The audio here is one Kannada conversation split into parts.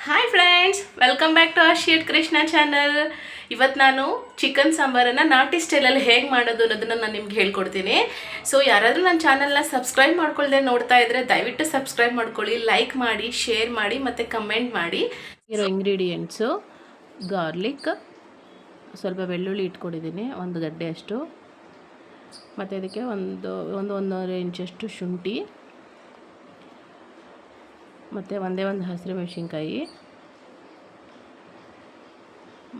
Hi friends, welcome back to sheet Krishna channel. ಇವತ್ತು ನಾನು ಚಿಕನ್ ಸಾಂಬಾರನ್ನು ನಾಟಿ ಸ್ಟೈಲಲ್ಲಿ ಹೇಗೆ ಮಾಡೋದು ಅನ್ನೋದನ್ನು ನಾನು ನಿಮ್ಗೆ ಹೇಳ್ಕೊಡ್ತೀನಿ. ಸೊ ಯಾರಾದರೂ ನನ್ನ ಚಾನಲ್ನ ಸಬ್ಸ್ಕ್ರೈಬ್ ಮಾಡ್ಕೊಳ್ದೆ ನೋಡ್ತಾ ಇದ್ದರೆ ದಯವಿಟ್ಟು ಸಬ್ಸ್ಕ್ರೈಬ್ ಮಾಡ್ಕೊಳ್ಳಿ, ಲೈಕ್ ಮಾಡಿ, ಶೇರ್ ಮಾಡಿ ಮತ್ತು ಕಮೆಂಟ್ ಮಾಡಿ. ಇರೋ ಇಂಗ್ರೀಡಿಯೆಂಟ್ಸು: ಗಾರ್ಲಿಕ್, ಸ್ವಲ್ಪ ಬೆಳ್ಳುಳ್ಳಿ ಇಟ್ಕೊಂಡಿದ್ದೀನಿ, ಒಂದು ಗಡ್ಡೆ ಅಷ್ಟು, ಮತ್ತು ಇದಕ್ಕೆ ಒಂದೂವರೆ ಇಂಚಷ್ಟು ಶುಂಠಿ, ಮತ್ತು ಒಂದು ಹಸಿರು ಮೆಣಸಿನ್ಕಾಯಿ,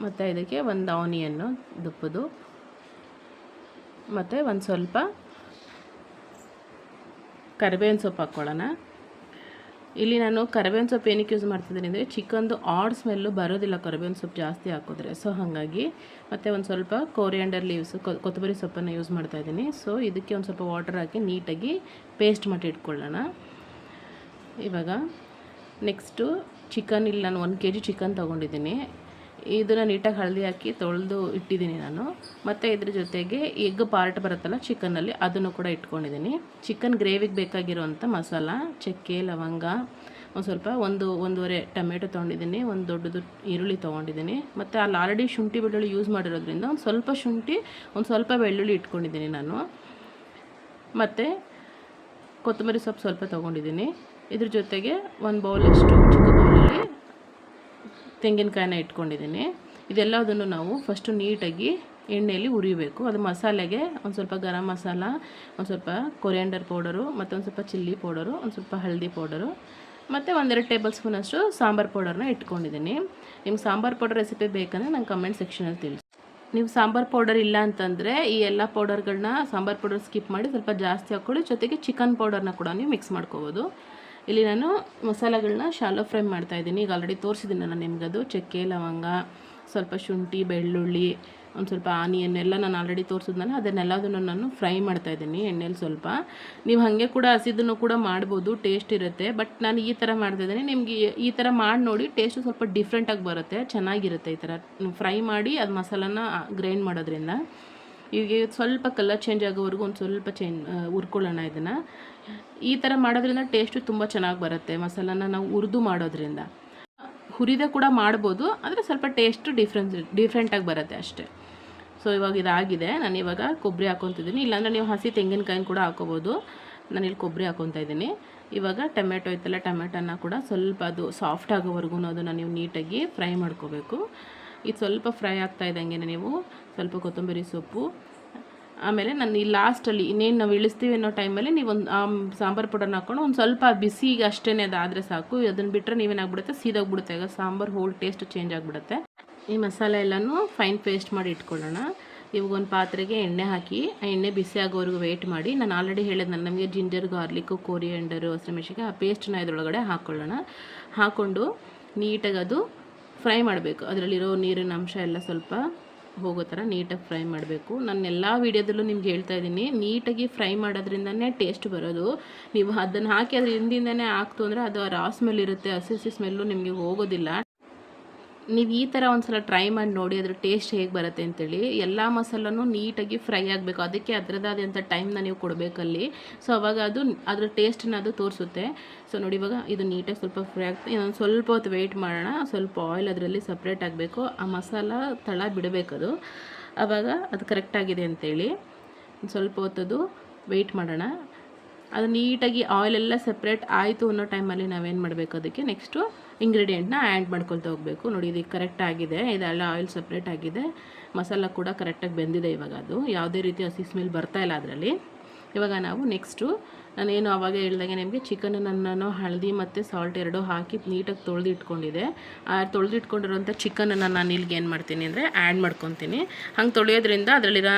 ಮತ್ತು ಇದಕ್ಕೆ ಒಂದು ಆನಿಯನ್ನು ದುಪ್ಪದು, ಮತ್ತು ಒಂದು ಸ್ವಲ್ಪ ಕರಿಬೇವಿನ ಸೊಪ್ಪು ಹಾಕ್ಕೊಳ್ಳೋಣ. ಇಲ್ಲಿ ನಾನು ಕರಿಬೇವಿನ ಸೊಪ್ಪು ಏನಕ್ಕೆ ಯೂಸ್ ಮಾಡ್ತಿದ್ದೀನಿ ಅಂದರೆ ಚಿಕನ್ದು ಆಡ್ ಸ್ಮೆಲ್ಲು ಬರೋದಿಲ್ಲ ಕರಿಬೇವಿನ ಸೊಪ್ಪು ಜಾಸ್ತಿ ಹಾಕಿದ್ರೆ, ಸೊ ಹಾಗಾಗಿ. ಮತ್ತು ಒಂದು ಸ್ವಲ್ಪ ಕೋರಿಯಾಂಡರ್ ಲೀವ್ಸು, ಕೊತ್ತಂಬರಿ ಸೊಪ್ಪನ್ನು ಯೂಸ್ ಮಾಡ್ತಾಯಿದ್ದೀನಿ. ಸೊ ಇದಕ್ಕೆ ಒಂದು ಸ್ವಲ್ಪ ವಾಟರ್ ಹಾಕಿ ನೀಟಾಗಿ ಪೇಸ್ಟ್ ಮಾಡಿ ಇಟ್ಕೊಳ್ಳೋಣ. ಇವಾಗ ನೆಕ್ಸ್ಟು ಚಿಕನ್, ಇಲ್ಲಿ ನಾನು 1 kg ಚಿಕನ್ ತೊಗೊಂಡಿದ್ದೀನಿ. ಇದನ್ನು ನೀಟಾಗಿ ಹಳದಿ ಹಾಕಿ ತೊಳೆದು ಇಟ್ಟಿದ್ದೀನಿ ನಾನು. ಮತ್ತು ಇದ್ರ ಜೊತೆಗೆ ಎಗ್ ಪಾರ್ಟ್ ಬರುತ್ತಲ್ಲ ಚಿಕನ್ನಲ್ಲಿ, ಅದನ್ನು ಕೂಡ ಇಟ್ಕೊಂಡಿದ್ದೀನಿ. ಚಿಕನ್ ಗ್ರೇವಿಗೆ ಬೇಕಾಗಿರೋವಂಥ ಮಸಾಲ: ಚಕ್ಕೆ, ಲವಂಗ, ಒಂದು ಸ್ವಲ್ಪ ಒಂದೂವರೆ ಟೊಮೆಟೊ ತೊಗೊಂಡಿದ್ದೀನಿ, ಒಂದು ದೊಡ್ಡದು ಈರುಳ್ಳಿ ತೊಗೊಂಡಿದ್ದೀನಿ, ಮತ್ತು ಅಲ್ಲಿ ಆಲ್ರೆಡಿ ಶುಂಠಿ ಬೆಳ್ಳುಳ್ಳಿ ಯೂಸ್ ಮಾಡಿರೋದ್ರಿಂದ ಒಂದು ಸ್ವಲ್ಪ ಶುಂಠಿ, ಒಂದು ಸ್ವಲ್ಪ ಬೆಳ್ಳುಳ್ಳಿ ಇಟ್ಕೊಂಡಿದ್ದೀನಿ ನಾನು. ಮತ್ತು ಕೊತ್ತಂಬರಿ ಸೊಪ್ಪು ಸ್ವಲ್ಪ ತೊಗೊಂಡಿದ್ದೀನಿ. ಇದ್ರ ಜೊತೆಗೆ ಒಂದು ಬೌಲಷ್ಟು, ಚಿಕ್ಕ ಬೌಲಲ್ಲಿ ತೆಂಗಿನಕಾಯಿನ ಇಟ್ಕೊಂಡಿದ್ದೀನಿ. ಇದೆಲ್ಲದನ್ನು ನಾವು ಫಸ್ಟು ನೀಟಾಗಿ ಎಣ್ಣೆಯಲ್ಲಿ ಹುರಿಬೇಕು. ಅದು ಮಸಾಲೆಗೆ ಒಂದು ಸ್ವಲ್ಪ ಗರಂ ಮಸಾಲ, ಒಂದು ಸ್ವಲ್ಪ ಕೊರಿಯಾಂಡರ್ ಪೌಡರು, ಮತ್ತು ಒಂದು ಸ್ವಲ್ಪ ಚಿಲ್ಲಿ ಪೌಡರು, ಒಂದು ಸ್ವಲ್ಪ ಹಳದಿ ಪೌಡರು, ಮತ್ತು 1-2 ಟೇಬಲ್ ಸ್ಪೂನಷ್ಟು ಸಾಂಬಾರು ಪೌಡರ್ನ ಇಟ್ಕೊಂಡಿದ್ದೀನಿ. ನಿಮ್ಗೆ ಸಾಂಬಾರು ಪೌಡರ್ ರೆಸಿಪಿ ಬೇಕಂದರೆ ನಂಗೆ ಕಮೆಂಟ್ ಸೆಕ್ಷನಲ್ಲಿ ತಿಳಿಸಿ. ನೀವು ಸಾಂಬಾರು ಪೌಡರ್ ಇಲ್ಲ ಅಂತಂದರೆ ಈ ಎಲ್ಲ ಪೌಡರ್ಗಳನ್ನ, ಸಾಂಬಾರು ಪೌಡರ್ ಸ್ಕಿಪ್ ಮಾಡಿ ಸ್ವಲ್ಪ ಜಾಸ್ತಿ ಹಾಕ್ಕೊಳ್ಳಿ. ಜೊತೆಗೆ ಚಿಕನ್ ಪೌಡರ್ನ ಕೂಡ ನೀವು ಮಿಕ್ಸ್ ಮಾಡ್ಕೋಬೋದು. ಇಲ್ಲಿ ನಾನು ಮಸಾಲೆಗಳನ್ನ ಶಾಲೋ ಫ್ರೈ ಮಾಡ್ತಾಯಿದ್ದೀನಿ. ಈಗ ಆಲ್ರೆಡಿ ತೋರಿಸಿದ್ದೀನಿ ನಾನು ನಿಮಗದು. ಚಕ್ಕೆ, ಲವಂಗ, ಸ್ವಲ್ಪ ಶುಂಠಿ, ಬೆಳ್ಳುಳ್ಳಿ, ಒಂದು ಸ್ವಲ್ಪ ಆನಿಯನ್ ಎಲ್ಲ ನಾನು ಆಲ್ರೆಡಿ ತೋರಿಸಿದ್ನಲ್ಲ, ಅದನ್ನೆಲ್ಲದನ್ನು ನಾನು ಫ್ರೈ ಮಾಡ್ತಾಯಿದ್ದೀನಿ ಎಣ್ಣೆಲಿ ಸ್ವಲ್ಪ. ನೀವು ಹಾಗೆ ಕೂಡ ಹಸಿದನ್ನು ಕೂಡ ಮಾಡ್ಬೋದು, ಟೇಸ್ಟ್ ಇರುತ್ತೆ. ಬಟ್ ನಾನು ಈ ಥರ ಮಾಡ್ತಾಯಿದ್ದೀನಿ. ನಿಮಗೆ ಈ ಥರ ಮಾಡಿ ನೋಡಿ, ಟೇಸ್ಟು ಸ್ವಲ್ಪ ಡಿಫ್ರೆಂಟಾಗಿ ಬರುತ್ತೆ, ಚೆನ್ನಾಗಿರುತ್ತೆ. ಈ ಥರ ಫ್ರೈ ಮಾಡಿ ಅದು ಮಸಾಲಾನ ಗ್ರೈಂಡ್ ಮಾಡೋದ್ರಿಂದ. ಈಗ ಸ್ವಲ್ಪ ಕಲರ್ ಚೇಂಜ್ ಆಗೋವರೆಗೂ ಒಂದು ಸ್ವಲ್ಪ ಹುರ್ಕೊಳ್ಳೋಣ ಇದನ್ನು. ಈ ಥರ ಮಾಡೋದ್ರಿಂದ ಟೇಸ್ಟು ತುಂಬ ಚೆನ್ನಾಗಿ ಬರುತ್ತೆ. ಮಸಾಲಾನ ನಾವು ಹುರಿದು ಮಾಡೋದ್ರಿಂದ, ಹುರಿದ ಕೂಡ ಮಾಡ್ಬೋದು, ಆದರೆ ಸ್ವಲ್ಪ ಟೇಸ್ಟು ಡಿಫ್ರೆಂಟಾಗಿ ಬರುತ್ತೆ ಅಷ್ಟೇ. ಸೊ ಇವಾಗ ಇದಾಗಿದೆ. ನಾನು ಇವಾಗ ಕೊಬ್ಬರಿ ಹಾಕ್ಕೊತಿದ್ದೀನಿ. ಇಲ್ಲಾಂದರೆ ನೀವು ಹಸಿ ತೆಂಗಿನಕಾಯಿನ ಕೂಡ ಹಾಕ್ಕೋಬೋದು. ನಾನಿಲ್ಲಿ ಕೊಬ್ಬರಿ ಹಾಕ್ಕೊತಾ ಇದ್ದೀನಿ. ಇವಾಗ ಟೊಮೆಟೊ ಇತ್ತಲ್ಲ, ಟೊಮೆಟೊನ ಕೂಡ ಸ್ವಲ್ಪ ಅದು ಸಾಫ್ಟ್ ಆಗೋವರೆಗೂ ಅದನ್ನು ನೀವು ನೀಟಾಗಿ ಫ್ರೈ ಮಾಡ್ಕೋಬೇಕು. ಇದು ಸ್ವಲ್ಪ ಫ್ರೈ ಆಗ್ತಾ ಇದ್ದಂಗೆ ನೀವು ಸ್ವಲ್ಪ ಕೊತ್ತಂಬರಿ ಸೊಪ್ಪು, ಆಮೇಲೆ ನಾನು ಈ ಲಾಸ್ಟಲ್ಲಿ ಇನ್ನೇನು ನಾವು ಇಳಿಸ್ತೀವಿ ಅನ್ನೋ ಟೈಮಲ್ಲಿ ನೀವು ಒಂದು ಸಾಂಬಾರು ಪೌಡರ್ನ ಹಾಕ್ಕೊಂಡು ಒಂದು ಸ್ವಲ್ಪ ಬಿಸಿಗೆ ಅಷ್ಟೇ ಅದಾದರೆ ಸಾಕು. ಅದನ್ನು ಬಿಟ್ಟರೆ ನೀವೇನಾಗ್ಬಿಡುತ್ತೆ, ಸೀದೋಗ್ಬಿಡುತ್ತೆ. ಈಗ ಸಾಂಬಾರು ಹೋಲ್ ಟೇಸ್ಟ್ ಚೇಂಜ್ ಆಗಿಬಿಡುತ್ತೆ. ಈ ಮಸಾಲೆ ಎಲ್ಲನೂ ಫೈನ್ ಪೇಸ್ಟ್ ಮಾಡಿ ಇಟ್ಕೊಳ್ಳೋಣ. ಇವಾಗ ಒಂದು ಪಾತ್ರೆಗೆ ಎಣ್ಣೆ ಹಾಕಿ, ಆ ಎಣ್ಣೆ ಬಿಸಿ ಆಗೋವರೆಗೂ ವೆಯ್ಟ್ ಮಾಡಿ. ನಾನು ಆಲ್ರೆಡಿ ಹೇಳಿದ್ನಲ್ಲ, ನಮಗೆ ಜಿಂಜರ್, ಗಾರ್ಲಿಕ್ಕು, ಕೋರಿಯಾಂಡರು, ಹಸಿಮೆಣಸಿನ್ಕಾಯಿ, ಆ ಪೇಸ್ಟನ್ನ ಇದರೊಳಗಡೆ ಹಾಕ್ಕೊಳ್ಳೋಣ. ಹಾಕ್ಕೊಂಡು ನೀಟಾಗಿ ಅದು ಫ್ರೈ ಮಾಡಬೇಕು. ಅದರಲ್ಲಿರೋ ನೀರಿನ ಅಂಶ ಎಲ್ಲ ಸ್ವಲ್ಪ ಹೋಗೋ ಥರ ನೀಟಾಗಿ ಫ್ರೈ ಮಾಡಬೇಕು. ನಾನು ಎಲ್ಲ ವೀಡಿಯೋದಲ್ಲೂ ನಿಮ್ಗೆ ಹೇಳ್ತಾ ಇದ್ದೀನಿ, ನೀಟಾಗಿ ಫ್ರೈ ಮಾಡೋದ್ರಿಂದನೇ ಟೇಸ್ಟ್ ಬರೋದು. ನೀವು ಅದನ್ನು ಹಾಕಿ ಅದ್ರ ಹಿಂದಿಂದನೇ ಹಾಕ್ತು ಅಂದರೆ ಅದು ರಾ ಸ್ಮೆಲ್ ಇರುತ್ತೆ, ಹಸಿ ಸ್ಮೆಲ್ಲು ನಿಮಗೆ ಹೋಗೋದಿಲ್ಲ. ನೀವು ಈ ಥರ ಒಂದು ಸಲ ಟ್ರೈ ಮಾಡಿ ನೋಡಿ, ಅದ್ರ ಟೇಸ್ಟ್ ಹೇಗೆ ಬರುತ್ತೆ ಅಂತೇಳಿ. ಎಲ್ಲ ಮಸಾಲನೂ ನೀಟಾಗಿ ಫ್ರೈ ಆಗಬೇಕು, ಅದಕ್ಕೆ ಅದರದ್ದಾದಂಥ ಟೈಮ್ನ ನೀವು ಕೊಡಬೇಕಲ್ಲಿ. ಸೊ ಅವಾಗ ಅದು ಅದರ ಟೇಸ್ಟನ್ನ ಅದು ತೋರಿಸುತ್ತೆ. ಸೊ ನೋಡಿ, ಇವಾಗ ಇದು ನೀಟಾಗಿ ಸ್ವಲ್ಪ ಫ್ರೈ ಆಗ್ತದೆ. ಇನ್ನೊಂದು ಸ್ವಲ್ಪ ಹೊತ್ತು ವೆಯ್ಟ್ ಮಾಡೋಣ. ಸ್ವಲ್ಪ ಆಯಿಲ್ ಅದರಲ್ಲಿ ಸಪ್ರೇಟ್ ಆಗಬೇಕು, ಆ ಮಸಾಲ ತಳ ಬಿಡಬೇಕದು. ಆವಾಗ ಅದು ಕರೆಕ್ಟಾಗಿದೆ ಅಂತೇಳಿ ಸ್ವಲ್ಪ ಹೊತ್ತದು ವೆಯ್ಟ್ ಮಾಡೋಣ. ಅದು ನೀಟಾಗಿ ಆಯಿಲೆಲ್ಲ ಸಪ್ರೇಟ್ ಆಯಿತು ಅನ್ನೋ ಟೈಮಲ್ಲಿ ನಾವೇನು ಮಾಡಬೇಕು, ಅದಕ್ಕೆ ನೆಕ್ಸ್ಟು ಇಂಗ್ರೀಡಿಯೆಂಟ್ನ ಆ್ಯಡ್ ಮಾಡ್ಕೊಳ್ತಾ ಹೋಗಬೇಕು. ನೋಡಿ, ಇದು ಕರೆಕ್ಟ್ ಆಗಿದೆ, ಇದೆಲ್ಲ ಆಯಿಲ್ ಸಪ್ರೇಟ್ ಆಗಿದೆ, ಮಸಾಲ ಕೂಡ ಕರೆಕ್ಟಾಗಿ ಬೆಂದಿದೆ. ಇವಾಗ ಅದು ಯಾವುದೇ ರೀತಿ ಹಸಿ ಸ್ಮೆಲ್ ಬರ್ತಾಯಿಲ್ಲ ಅದರಲ್ಲಿ. ಇವಾಗ ನಾವು ನೆಕ್ಸ್ಟು ನಾನೇನು ಆವಾಗ ಹೇಳ್ದಾಗೆ ನಿಮಗೆ ಚಿಕನನ್ನು ನಾನು ಹಳದಿ ಮತ್ತು ಸಾಲ್ಟ್ ಎರಡೂ ಹಾಕಿ ನೀಟಾಗಿ ತೊಳೆದು ಇಟ್ಕೊಂಡಿದ್ದೆ. ಆ ತೊಳೆದು ಇಟ್ಕೊಂಡಿರೋಂಥ ಚಿಕನನ್ನು ನಾನು ಇಲ್ಲಿಗೆ ಏನು ಮಾಡ್ತೀನಿ ಅಂದರೆ ಆ್ಯಡ್ ಮಾಡ್ಕೊತೀನಿ. ಹಂಗೆ ತೊಳೆಯೋದ್ರಿಂದ ಅದರಲ್ಲಿರೋ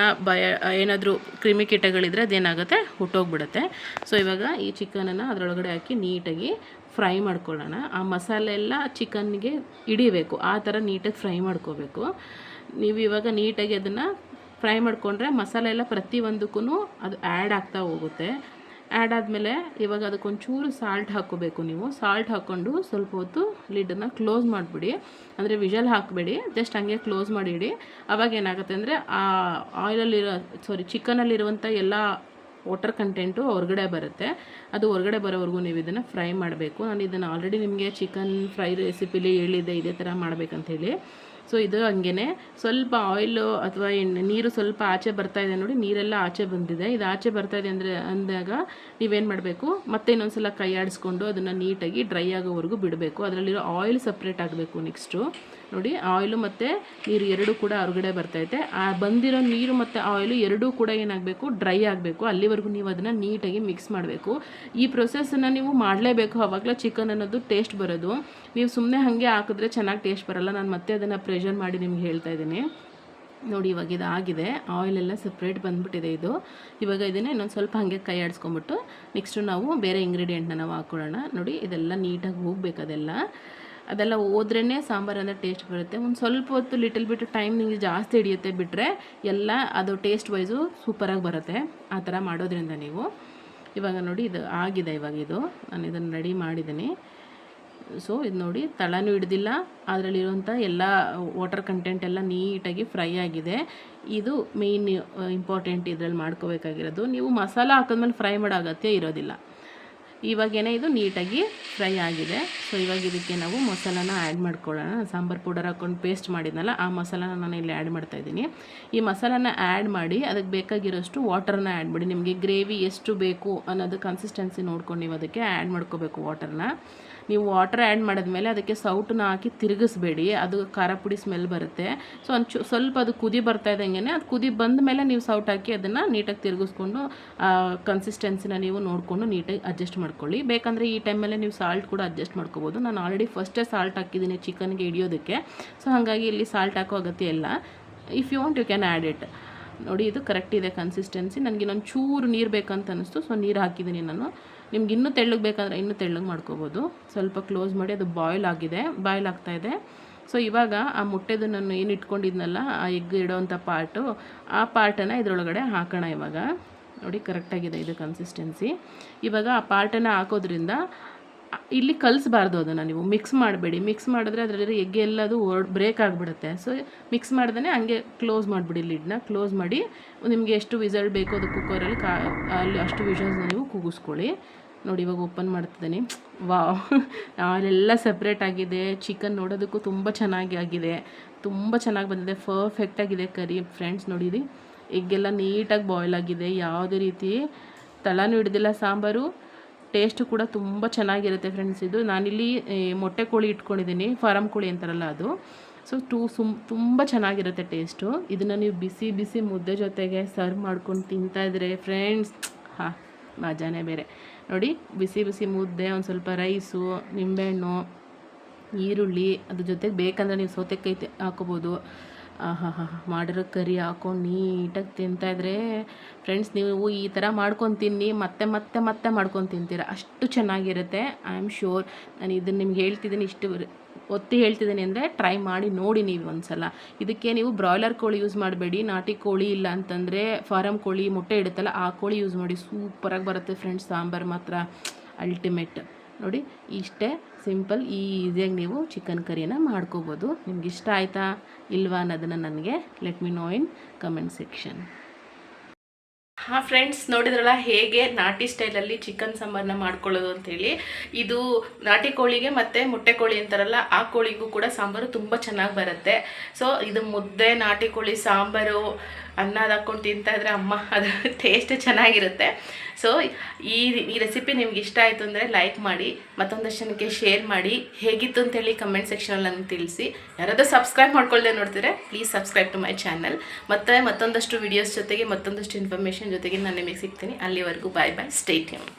ಏನಾದರೂ ಕ್ರಿಮಿಕೀಟಗಳಿದ್ರೆ ಅದೇನಾಗುತ್ತೆ, ಹುಟ್ಟೋಗ್ಬಿಡುತ್ತೆ. ಸೊ ಇವಾಗ ಈ ಚಿಕನನ್ನು ಅದರೊಳಗಡೆ ಹಾಕಿ ನೀಟಾಗಿ ಫ್ರೈ ಮಾಡ್ಕೊಳ್ಳೋಣ. ಆ ಮಸಾಲೆ ಎಲ್ಲ ಚಿಕನ್ನಿಗೆ ಹಿಡಿಬೇಕು, ಆ ಥರ ನೀಟಾಗಿ ಫ್ರೈ ಮಾಡ್ಕೋಬೇಕು. ನೀವು ಇವಾಗ ನೀಟಾಗಿ ಅದನ್ನು ಫ್ರೈ ಮಾಡಿಕೊಂಡ್ರೆ ಮಸಾಲೆ ಎಲ್ಲ ಪ್ರತಿಯೊಂದಕ್ಕೂ ಅದು ಆ್ಯಡ್ ಆಗ್ತಾ ಹೋಗುತ್ತೆ. ಆ್ಯಡ್ ಆದಮೇಲೆ ಇವಾಗ ಅದಕ್ಕೊಂಚೂರು ಸಾಲ್ಟ್ ಹಾಕ್ಕೋಬೇಕು. ನೀವು ಸಾಲ್ಟ್ ಹಾಕ್ಕೊಂಡು ಸ್ವಲ್ಪ ಹೊತ್ತು ಲಿಡ್ಡನ್ನು ಕ್ಲೋಸ್ ಮಾಡಿಬಿಡಿ. ಅಂದರೆ ವಿಷಲ್ ಹಾಕಬೇಡಿ, ಜಸ್ಟ್ ಹಂಗೆ ಕ್ಲೋಸ್ ಮಾಡಿಡಿ. ಅವಾಗ ಏನಾಗುತ್ತೆ ಅಂದರೆ ಆ ಆಯಿಲಲ್ಲಿರೋ ಚಿಕನಲ್ಲಿರುವಂಥ ಎಲ್ಲ ವಾಟರ್ ಕಂಟೆಂಟು ಹೊರಗಡೆ ಬರುತ್ತೆ. ಅದು ಹೊರಗಡೆ ಬರೋವರೆಗೂ ನೀವು ಇದನ್ನು ಫ್ರೈ ಮಾಡಬೇಕು. ನಾನು ಇದನ್ನು ಆಲ್ರೆಡಿ ನಿಮಗೆ ಚಿಕನ್ ಫ್ರೈ ರೆಸಿಪಿಲಿ ಹೇಳಿದ್ದೆ ಇದೇ ಥರ ಮಾಡಬೇಕಂತೇಳಿ. ಸೊ ಇದು ಹಂಗೆ ಸ್ವಲ್ಪ ಆಯಿಲು ಅಥವಾ ನೀರು ಸ್ವಲ್ಪ ಆಚೆ ಬರ್ತಾಯಿದೆ ನೋಡಿ, ನೀರೆಲ್ಲ ಆಚೆ ಬಂದಿದೆ. ಇದು ಆಚೆ ಬರ್ತಾಯಿದೆ ಅಂದಾಗ ನೀವೇನು ಮಾಡಬೇಕು, ಮತ್ತೆ ಇನ್ನೊಂದು ಸಲ ಕೈ ಆಡಿಸ್ಕೊಂಡು ಅದನ್ನು ನೀಟಾಗಿ ಡ್ರೈ ಆಗೋವರೆಗೂ ಬಿಡಬೇಕು. ಅದರಲ್ಲಿರೋ ಆಯಿಲ್ ಸಪ್ರೇಟ್ ಆಗಬೇಕು. ನೆಕ್ಸ್ಟು ನೋಡಿ, ಆಯಿಲು ಮತ್ತು ನೀರು ಎರಡೂ ಕೂಡ ಹೊರಗಡೆ ಬರ್ತೈತೆ. ಆ ಬಂದಿರೋ ನೀರು ಮತ್ತು ಆಯಿಲು ಎರಡೂ ಕೂಡ ಏನಾಗಬೇಕು, ಡ್ರೈ ಆಗಬೇಕು. ಅಲ್ಲಿವರೆಗೂ ನೀವು ಅದನ್ನು ನೀಟಾಗಿ ಮಿಕ್ಸ್ ಮಾಡಬೇಕು. ಈ ಪ್ರೊಸೆಸನ್ನು ನೀವು ಮಾಡಲೇಬೇಕು, ಆವಾಗಲೇ ಚಿಕನ್ ಅನ್ನೋದು ಟೇಸ್ಟ್ ಬರೋದು. ನೀವು ಸುಮ್ಮನೆ ಹಾಗೆ ಹಾಕಿದ್ರೆ ಚೆನ್ನಾಗಿ ಟೇಸ್ಟ್ ಬರೋಲ್ಲ. ನಾನು ಮತ್ತೆ ಅದನ್ನು ಪ್ರೆಷರ್ ಮಾಡಿ ನಿಮ್ಗೆ ಹೇಳ್ತಾ ಇದ್ದೀನಿ. ನೋಡಿ, ಇವಾಗ ಇದು ಆಗಿದೆ, ಆಯಿಲೆಲ್ಲ ಸಪ್ರೇಟ್ ಬಂದುಬಿಟ್ಟಿದೆ. ಇವಾಗ ಇದನ್ನು ಇನ್ನೊಂದು ಸ್ವಲ್ಪ ಹಾಗೆ ಕೈ ಆಡಿಸ್ಕೊಂಬಿಟ್ಟು ನೆಕ್ಸ್ಟು ನಾವು ಬೇರೆ ಇಂಗ್ರೀಡಿಯೆಂಟ್ನ ನಾವು ಹಾಕ್ಕೊಳ್ಳೋಣ. ನೋಡಿ, ಇದೆಲ್ಲ ನೀಟಾಗಿ ಹೋಗ್ಬೇಕು. ಅದೆಲ್ಲ ಹೋದ್ರೇ ಸಾಂಬಾರು ಅಂದರೆ ಟೇಸ್ಟ್ ಬರುತ್ತೆ. ಒಂದು ಸ್ವಲ್ಪ ಹೊತ್ತು ಲಿಟಲ್ ಬಿಟ್ಟು ಟೈಮ್ ನಿಮಗೆ ಜಾಸ್ತಿ ಹಿಡಿಯುತ್ತೆ, ಬಿಟ್ಟರೆ ಎಲ್ಲ ಅದು ಟೇಸ್ಟ್ ವೈಸು ಸೂಪರಾಗಿ ಬರುತ್ತೆ. ಆ ಥರ ಮಾಡೋದ್ರಿಂದ ನೀವು ಇವಾಗ ನೋಡಿ ಇದು ಆಗಿದೆ. ಇವಾಗ ನಾನು ಇದನ್ನು ರೆಡಿ ಮಾಡಿದ್ದೀನಿ. ಸೊ ಇದು ನೋಡಿ, ತಳನೂ ಹಿಡ್ದಿಲ್ಲ, ಅದರಲ್ಲಿರುವಂಥ ಎಲ್ಲ ವಾಟರ್ ಕಂಟೆಂಟ್ ಎಲ್ಲ ನೀಟಾಗಿ ಫ್ರೈ ಆಗಿದೆ. ಇದು ಮೇಯ್ನ್ ಇಂಪಾರ್ಟೆಂಟ್ ಇದರಲ್ಲಿ ಮಾಡ್ಕೋಬೇಕಾಗಿರೋದು. ನೀವು ಮಸಾಲ ಹಾಕಿದ್ಮೇಲೆ ಫ್ರೈ ಮಾಡೋ ಅಗತ್ಯ ಇರೋದಿಲ್ಲ. ಇವಾಗೇನೆ ಇದು ನೀಟಾಗಿ ಫ್ರೈ ಆಗಿದೆ. ಸೊ ಇವಾಗ ಇದಕ್ಕೆ ನಾವು ಮಸಾಲಾನ ಆ್ಯಡ್ ಮಾಡ್ಕೊಳ್ಳೋಣ. ಸಾಂಬಾರು ಪೌಡರ್ ಹಾಕ್ಕೊಂಡು ಪೇಸ್ಟ್ ಮಾಡಿದ್ನಲ್ಲ, ಆ ಮಸಾಲಾನ ನಾನು ಇಲ್ಲಿ ಆ್ಯಡ್ ಮಾಡ್ತಾಯಿದ್ದೀನಿ. ಈ ಮಸಾಲಾನ ಆ್ಯಡ್ ಮಾಡಿ ಅದಕ್ಕೆ ಬೇಕಾಗಿರೋಷ್ಟು ವಾಟರ್ನ ಆ್ಯಡ್ ಮಾಡಿ. ನಿಮಗೆ ಗ್ರೇವಿ ಎಷ್ಟು ಬೇಕು ಅನ್ನೋದು ಕನ್ಸಿಸ್ಟೆನ್ಸಿ ನೋಡ್ಕೊಂಡು ನೀವು ಅದಕ್ಕೆ ಆ್ಯಡ್ ಮಾಡ್ಕೋಬೇಕು ವಾಟರ್ನ. ನೀವು ವಾಟರ್ ಆ್ಯಡ್ ಮಾಡಿದ್ಮೇಲೆ ಅದಕ್ಕೆ ಸೌಟನ್ನ ಹಾಕಿ ತಿರುಗಿಸ್ಬೇಡಿ, ಅದು ಖಾರ ಪುಡಿ ಸ್ಮೆಲ್ ಬರುತ್ತೆ. ಸೊ ಸ್ವಲ್ಪ ಅದು ಕುದಿ ಬರ್ತಾ ಇದ್ದಂಗೆ, ಅದು ಕುದಿ ಬಂದ ಮೇಲೆ ನೀವು ಸೌಟ್ ಹಾಕಿ ಅದನ್ನು ನೀಟಾಗಿ ತಿರುಗಿಸ್ಕೊಂಡು ಕನ್ಸಿಸ್ಟೆನ್ಸಿನ ನೀವು ನೋಡಿಕೊಂಡು ನೀಟಾಗಿ ಅಡ್ಜಸ್ಟ್ ಮಾಡ್ಕೊಳ್ಳಿ. ಬೇಕಂದರೆ ಈ ಟೈಮಲ್ಲೇ ನೀವು ಸಾಲ್ಟ್ ಕೂಡ ಅಡ್ಜಸ್ಟ್ ಮಾಡ್ಕೋಬೋದು. ನಾನು ಆಲ್ರೆಡಿ ಫಸ್ಟೇ ಸಾಲ್ಟ್ ಹಾಕಿದ್ದೀನಿ ಚಿಕನ್ಗೆ ಹಿಡಿಯೋದಕ್ಕೆ. ಸೊ ಹಾಗಾಗಿ ಇಲ್ಲಿ ಸಾಲ್ಟ್ ಹಾಕೋ ಅಗತ್ಯ ಇಲ್ಲ. If you want you can add it. ನೋಡಿ, ಇದು ಕರೆಕ್ಟ್ ಇದೆ ಕನ್ಸಿಸ್ಟೆನ್ಸಿ. ನನಗೆ ಇನ್ನೊಂದು ಚೂರು ನೀರು ಬೇಕಂತ ಅನ್ನಿಸ್ತು, ಸೊ ನೀರು ಹಾಕಿದ್ದೀನಿ ನಾನು. ನಿಮ್ಗೆ ಇನ್ನೂ ತೆಳ್ಳಗೆ ಬೇಕಂದ್ರೆ ಇನ್ನೂ ತೆಳ್ಳಗೆ ಮಾಡ್ಕೋಬೋದು. ಸ್ವಲ್ಪ ಕ್ಲೋಸ್ ಮಾಡಿ, ಅದು ಬಾಯ್ಲ್ ಆಗ್ತಾಯಿದೆ. ಸೊ ಇವಾಗ ಆ ಮೊಟ್ಟೆದು ನಾನು ಏನು ಇಟ್ಕೊಂಡಿದ್ನಲ್ಲ, ಆ ಎಗ್ ಇಡೋವಂಥ ಆ ಪಾರ್ಟನ್ನು ಇದರೊಳಗಡೆ ಹಾಕೋಣ. ಇವಾಗ ನೋಡಿ, ಕರೆಕ್ಟಾಗಿದೆ ಇದು ಕನ್ಸಿಸ್ಟೆನ್ಸಿ. ಇವಾಗ ಆ ಪಾರ್ಟನ್ನು ಹಾಕೋದ್ರಿಂದ ಇಲ್ಲಿ ಕಲಿಸ್ಬಾರ್ದು, ಅದನ್ನು ನೀವು ಮಿಕ್ಸ್ ಮಾಡಬೇಡಿ. ಮಿಕ್ಸ್ ಮಾಡಿದ್ರೆ ಅದರಲ್ಲಿ ಎಗ್ ಎಲ್ಲದು ಬ್ರೇಕ್ ಆಗಿಬಿಡುತ್ತೆ. ಸೊ ಮಿಕ್ಸ್ ಮಾಡ್ದೇ ಹಂಗೆ ಕ್ಲೋಸ್ ಮಾಡಿಬಿಡಿ. ಲಿಡ್ನ ಕ್ಲೋಸ್ ಮಾಡಿ, ನಿಮಗೆ ಎಷ್ಟು ವಿಸಲ್ ಬೇಕೋ ಅದು ಕುಕ್ಕರಲ್ಲಿ ಅಲ್ಲಿ ಅಷ್ಟು ವಿಷಲ್ಸ್ನ ನೀವು ಕೂಗಿಸ್ಕೊಳ್ಳಿ. ನೋಡಿ, ಇವಾಗ ಓಪನ್ ಮಾಡ್ತಿದ್ದೀನಿ. ವಾವ್, ಅಲ್ಲೆಲ್ಲ ಸಪ್ರೇಟ್ ಆಗಿದೆ. ಚಿಕನ್ ನೋಡೋದಕ್ಕೂ ತುಂಬ ಚೆನ್ನಾಗಿ ಆಗಿದೆ, ತುಂಬ ಚೆನ್ನಾಗಿ ಬಂದಿದೆ, ಪರ್ಫೆಕ್ಟಾಗಿದೆ ಕರಿ. ಫ್ರೆಂಡ್ಸ್ ನೋಡಿರಿ, ಎಗ್ಗೆಲ್ಲ ನೀಟಾಗಿ ಬಾಯ್ಲ್ ಆಗಿದೆ, ಯಾವುದೇ ರೀತಿ ತಳನೂ ಹಿಡ್ದಿಲ್ಲ ಸಾಂಬಾರು. ಟೇಸ್ಟು ಕೂಡ ತುಂಬ ಚೆನ್ನಾಗಿರುತ್ತೆ ಫ್ರೆಂಡ್ಸ್. ಇದು ನಾನಿಲ್ಲಿ ಮೊಟ್ಟೆ ಕೋಳಿ ಇಟ್ಕೊಂಡಿದ್ದೀನಿ, ಫಾರಮ್ ಕೋಳಿ ಅಂತಾರಲ್ಲ ಅದು. ಸೊ ತುಂಬ ಚೆನ್ನಾಗಿರುತ್ತೆ ಟೇಸ್ಟು. ಇದನ್ನು ನೀವು ಬಿಸಿ ಬಿಸಿ ಮುದ್ದೆ ಜೊತೆಗೆ ಸರ್ವ್ ಮಾಡ್ಕೊಂಡು ತಿಂತಾಯಿದ್ರೆ ಫ್ರೆಂಡ್ಸ್, ಮಜಾನೇ ಬೇರೆ. ನೋಡಿ, ಬಿಸಿ ಬಿಸಿ ಮುದ್ದೆ, ಒಂದು ಸ್ವಲ್ಪ ರೈಸು, ನಿಂಬೆಹಣ್ಣು, ಈರುಳ್ಳಿ, ಅದ್ರ ಜೊತೆಗೆ ಬೇಕಂದರೆ ನೀವು ಸೌತೆಕಾಯಿ ಹಾಕೋಬೋದು. ಮಾಡಿರೋ ಕರಿ ಹಾಕ್ಕೊಂಡು ನೀಟಾಗಿ ತಿಂತಾಯಿದ್ರೆ ಫ್ರೆಂಡ್ಸ್, ನೀವು ಈ ಥರ ಮಾಡ್ಕೊಂಡು ತಿನ್ನಿ, ಮತ್ತೆ ಮತ್ತೆ ಮತ್ತೆ ಮಾಡ್ಕೊಂಡು ತಿಂತೀರ, ಅಷ್ಟು ಚೆನ್ನಾಗಿರುತ್ತೆ. I am sure. ನಾನು ಇದನ್ನು ನಿಮ್ಗೆ ಹೇಳ್ತಿದ್ದೀನಿ, ಇಷ್ಟು ಒತ್ತಿ ಹೇಳ್ತಿದ್ದೀನಿ ಅಂದರೆ ಟ್ರೈ ಮಾಡಿ ನೋಡಿ ನೀವು ಒಂದು ಸಲ. ಇದಕ್ಕೆ ನೀವು ಬ್ರಾಯ್ಲರ್ ಕೋಳಿ ಯೂಸ್ ಮಾಡಬೇಡಿ, ನಾಟಿ ಕೋಳಿ ಇಲ್ಲ ಅಂತಂದರೆ ಫಾರಮ್ ಕೋಳಿ ಮೊಟ್ಟೆ ಇಡುತ್ತಲ್ಲ ಆ ಕೋಳಿ ಯೂಸ್ ಮಾಡಿ. ಸೂಪರಾಗಿ ಬರುತ್ತೆ ಫ್ರೆಂಡ್ಸ್, ಸಾಂಬಾರು ಮಾತ್ರ ಅಲ್ಟಿಮೇಟ್. ನೋಡಿ, ಇಷ್ಟೇ ಸಿಂಪಲ್, ಈಸಿಯಾಗಿ ನೀವು ಚಿಕನ್ ಕರಿನ ಮಾಡ್ಕೋಬೋದು. ನಿಮ್ಗೆ ಇಷ್ಟ ಆಯಿತಾ ಇಲ್ವಾ ಅನ್ನೋದನ್ನು ನನಗೆ ಲೆಟ್ ಮಿ ನೋ ಇನ್ ಕಮೆಂಟ್ ಸೆಕ್ಷನ್. ಫ್ರೆಂಡ್ಸ್, ನೋಡಿದ್ರಲ್ಲ ಹೇಗೆ ನಾಟಿ ಸ್ಟೈಲಲ್ಲಿ ಚಿಕನ್ ಸಾಂಬಾರನ್ನ ಮಾಡ್ಕೊಳ್ಳೋದು ಅಂಥೇಳಿ. ಇದು ನಾಟಿ ಕೋಳಿಗೆ ಮತ್ತು ಮೊಟ್ಟೆ ಕೋಳಿ ಅಂತಾರಲ್ಲ ಆ ಕೋಳಿಗೂ ಕೂಡ ಸಾಂಬಾರು ತುಂಬ ಚೆನ್ನಾಗಿ ಬರುತ್ತೆ. ಸೊ ಇದು ಮುದ್ದೆ, ನಾಟಿ ಕೋಳಿ ಸಾಂಬಾರು, ಅನ್ನದ ಹಾಕ್ಕೊಂಡು ತಿಂತಾಯಿದ್ರೆ ಅಮ್ಮ ಅದು ಟೇಸ್ಟ್ ಚೆನ್ನಾಗಿರುತ್ತೆ. ಸೊ ಈ ರೆಸಿಪಿ ನಿಮ್ಗೆ ಇಷ್ಟ ಆಯಿತು ಅಂದರೆ ಲೈಕ್ ಮಾಡಿ, ಮತ್ತೊಂದಷ್ಟು ಜನಕ್ಕೆ ಶೇರ್ ಮಾಡಿ. ಹೇಗಿತ್ತು ಅಂತೇಳಿ ಕಮೆಂಟ್ ಸೆಕ್ಷನಲ್ಲಿ ನನಗೆ ತಿಳಿಸಿ. ಯಾರಾದರೂ ಸಬ್ಸ್ಕ್ರೈಬ್ ಮಾಡ್ಕೊಳ್ಳದೆ ನೋಡ್ತಿದ್ರೆ please subscribe to my channel. ಮತ್ತು ಮತ್ತೊಂದಷ್ಟು ವೀಡಿಯೋಸ್ ಜೊತೆಗೆ ಮತ್ತೊಂದಷ್ಟು ಇನ್ಫಾರ್ಮೇಷನ್ ಜೊತೆಗೆ ನಾನು ನಿಮಗೆ ಸಿಗ್ತೀನಿ. ಅಲ್ಲಿವರೆಗೂ ಬಾಯ್ ಬಾಯ್, ಸ್ಟೇ ಟ್ಯೂನ್.